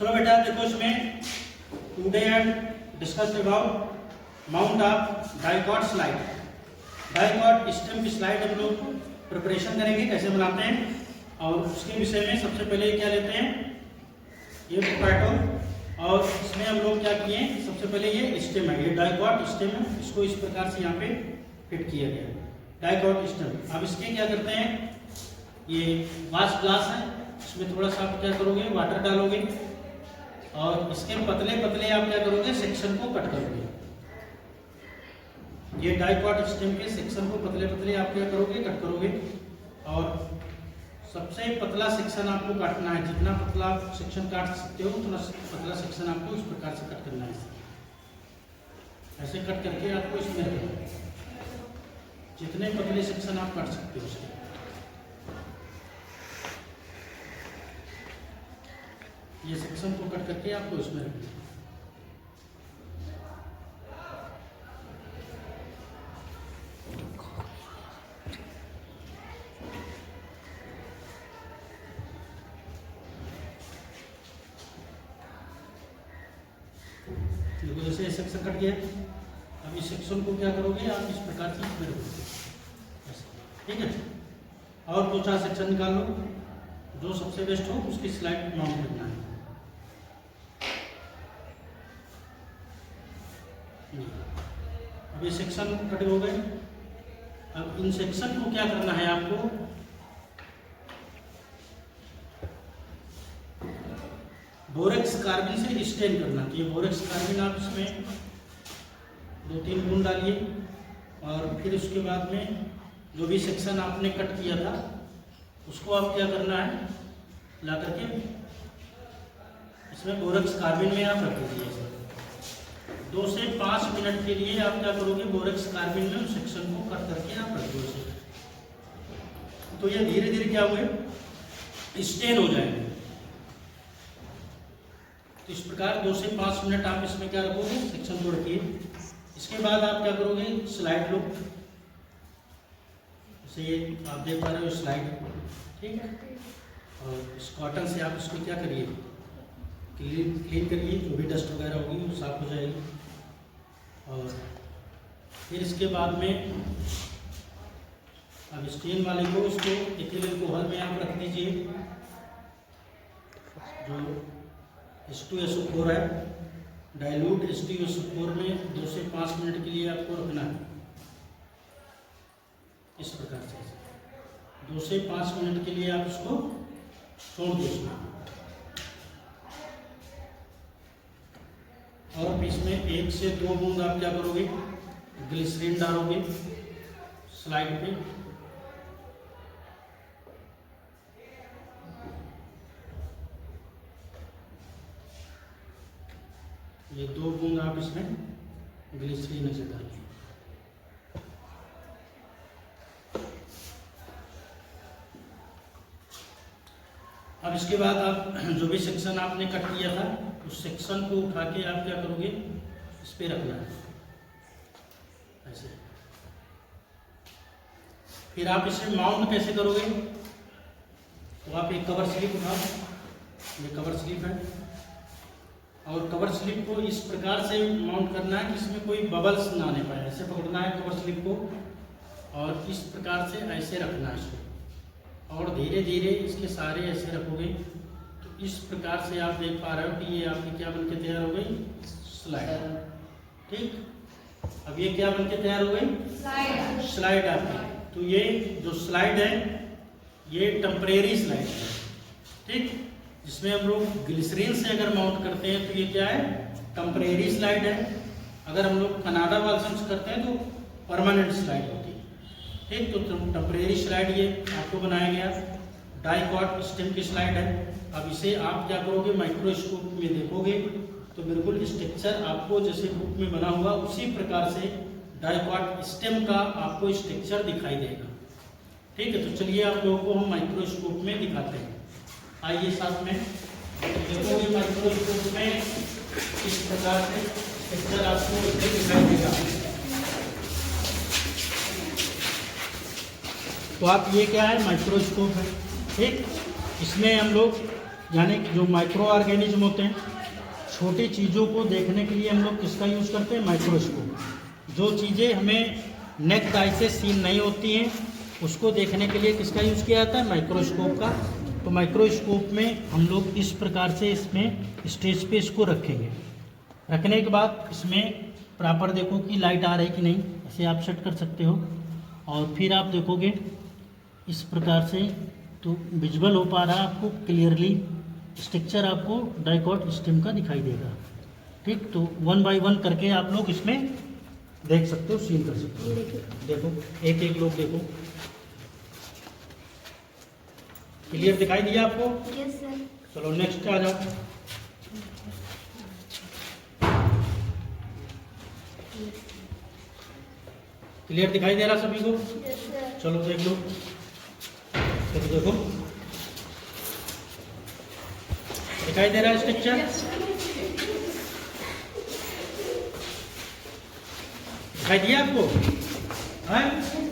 चलो बेटा देखो इसमें today and discuss about mount of dicot slide. Dicot stem की स्लाइड हम लोग प्रिपरेशन करेंगे कैसे बनाते हैं, और उसके विषय में सबसे पहले क्या लेते हैं ये पैटर्न, और इसमें हम लोग क्या किए सबसे पहले ये स्टेम है, ये डाइकॉट स्टेम है, इसको इस प्रकार से यहाँ पे फिट किया गया डाइकॉट स्टेम। अब इसके क्या करते हैं, ये वाश ग्लास है, इसमें थोड़ा सा आप क्या करोगे वाटर डालोगे और इसके पतले पतले आप क्या करोगे सेक्शन को कट करोगे। ये डाइकॉट स्टेम के सेक्शन को पतले पतले आप क्या करोगे कट करोगे, और सबसे पतला सेक्शन आपको काटना है, जितना पतला सेक्शन काट सकते हो उतना पतला सेक्शन आपको इस प्रकार से कट करना है। ऐसे कट करके आपको इसमें रखना है, जितने पतले सेक्शन आप काट सकते हो उसके। ये सेक्शन को कट करके आपको इसमें रखना है। देखो जैसे सेक्शन कट गया, अब इस सेक्शन को क्या करोगे आप इस प्रकार से इसमें रखोगे, ठीक है। और दो चार सेक्शन निकाल लो, जो सबसे बेस्ट हो उसकी स्लाइड माउंट करना है। अब ये सेक्शन कटे हो गए, अब इन सेक्शन को क्या करना है आपको, बोरेक्स कार्बिन से स्टेन करना। तो ये बोरेक्स कार्बिन आप इसमें 2-3 बूंद डालिए, और फिर उसके बाद में जो भी सेक्शन आपने कट किया था उसको आप क्या करना है ला करके इसमें बोरेक्स कार्बिन में आप रख दीजिए। 2 से 5 मिनट के लिए आप क्या करोगे बोरेक्स कार्बिन में उस सेक्शन को कट करके आप रख दो। तो ये धीरे धीरे क्या हुए स्टेन हो जाएंगे। तो इस प्रकार 2 से 5 मिनट आप इसमें क्या रखोगे सेक्शन को रखिए। इसके बाद आप क्या करोगे स्लाइड लो, जैसे ये आप देख पा रहे हो स्लाइड, ठीक है। और इस कॉटन से आप इसको क्या करिए क्लीन करिए, जो भी डस्ट वगैरह होगी वो साफ हो जाएगी। और फिर इसके बाद में अब स्टेन वाले को इसको एथिलीन कोहल में आप रख दीजिए, जो H2SO4 है, डाइल्यूट H2SO4 में 2 से 5 मिनट के लिए आपको रखना है। इस प्रकार से 2 से 5 मिनट के लिए आप इसको छोड़ दीजिए, और इसमें 1 से 2 बूंद आप क्या करोगे ग्लिसरीन डालोगे स्लाइड पे। ये 2 बूंद आप इसमें ग्लिसरीन से डालिए। अब इसके बाद आप जो भी सेक्शन आपने कट किया था उस सेक्शन को उठा के आप क्या करोगे इस पे रखना है ऐसे। फिर आप इसे माउंट कैसे करोगे, तो आप एक कवर स्लिप उठाओ, ये कवर स्लिप है, और कवर स्लिप को इस प्रकार से माउंट करना है कि इसमें कोई बबल्स ना आने पाए। ऐसे पकड़ना है कवर स्लिप को और इस प्रकार से ऐसे रखना है इसको, और धीरे धीरे इसके सारे ऐसे रखोगे। तो इस प्रकार से आप देख पा रहे हो कि ये आपकी क्या बनके तैयार हो गई स्लाइड, ठीक। अब ये क्या बनके तैयार हो गई स्लाइड आपकी। तो ये जो स्लाइड है ये टेम्परेरी स्लाइड है, ठीक, जिसमें हम लोग ग्लिसरीन से अगर माउंट करते हैं तो ये क्या है टेम्परेरी स्लाइड है। अगर हम लोग कनाडा वाल्सन करते हैं तो परमानेंट स्लाइड होती है, ठीक। तो टेम्परेरी स्लाइड ये आपको बनाया गया डाइकॉट स्टेम की स्लाइड है। अब इसे आप क्या करोगे माइक्रोस्कोप में देखोगे तो बिल्कुल स्ट्रक्चर आपको जैसे बुक में बना हुआ उसी प्रकार से डाइकॉट स्टेम का आपको स्ट्रक्चर दिखाई देगा, ठीक है। तो चलिए आप लोगों को हम माइक्रोस्कोप में दिखाते हैं, आइए साथ में देखोगे माइक्रोस्कोप में इस प्रकार से स्ट्रक्चर आपको दिखाई देगा। तो आप ये क्या है माइक्रोस्कोप है, ठीक। इसमें हम लोग यानी कि जो माइक्रो ऑर्गेनिज्म होते हैं, छोटी चीज़ों को देखने के लिए हम लोग किसका यूज़ करते हैं? माइक्रोस्कोप। जो चीज़ें हमें नेक्ड आई से सीन नहीं होती हैं उसको देखने के लिए किसका यूज़ किया जाता है? माइक्रोस्कोप का। तो माइक्रोस्कोप में हम लोग इस प्रकार से इसमें स्टेज पे इसको रखेंगे। रखने के बाद इसमें प्रॉपर देखो कि लाइट आ रही है कि नहीं, ऐसे आप सेट कर सकते हो। और फिर आप देखोगे इस प्रकार से तो विजुअल हो पा रहा है आपको क्लियरली, स्ट्रक्चर आपको डाइकॉट स्टेम का दिखाई देगा। ठीक, तो 1 बाय 1 करके आप लोग इसमें देख सकते हो, सीन कर सकते हो। देखो एक एक लोग देखो, क्लियर दिखाई दिया आपको? Yes sir. चलो नेक्स्ट आ जाओ। क्लियर दिखाई दे रहा सभी को? Yes sir. चलो देख लो, चलो देखो दिखाई दे रहा है स्ट्रक्चर? दिखाई दिया आपको? हाँ?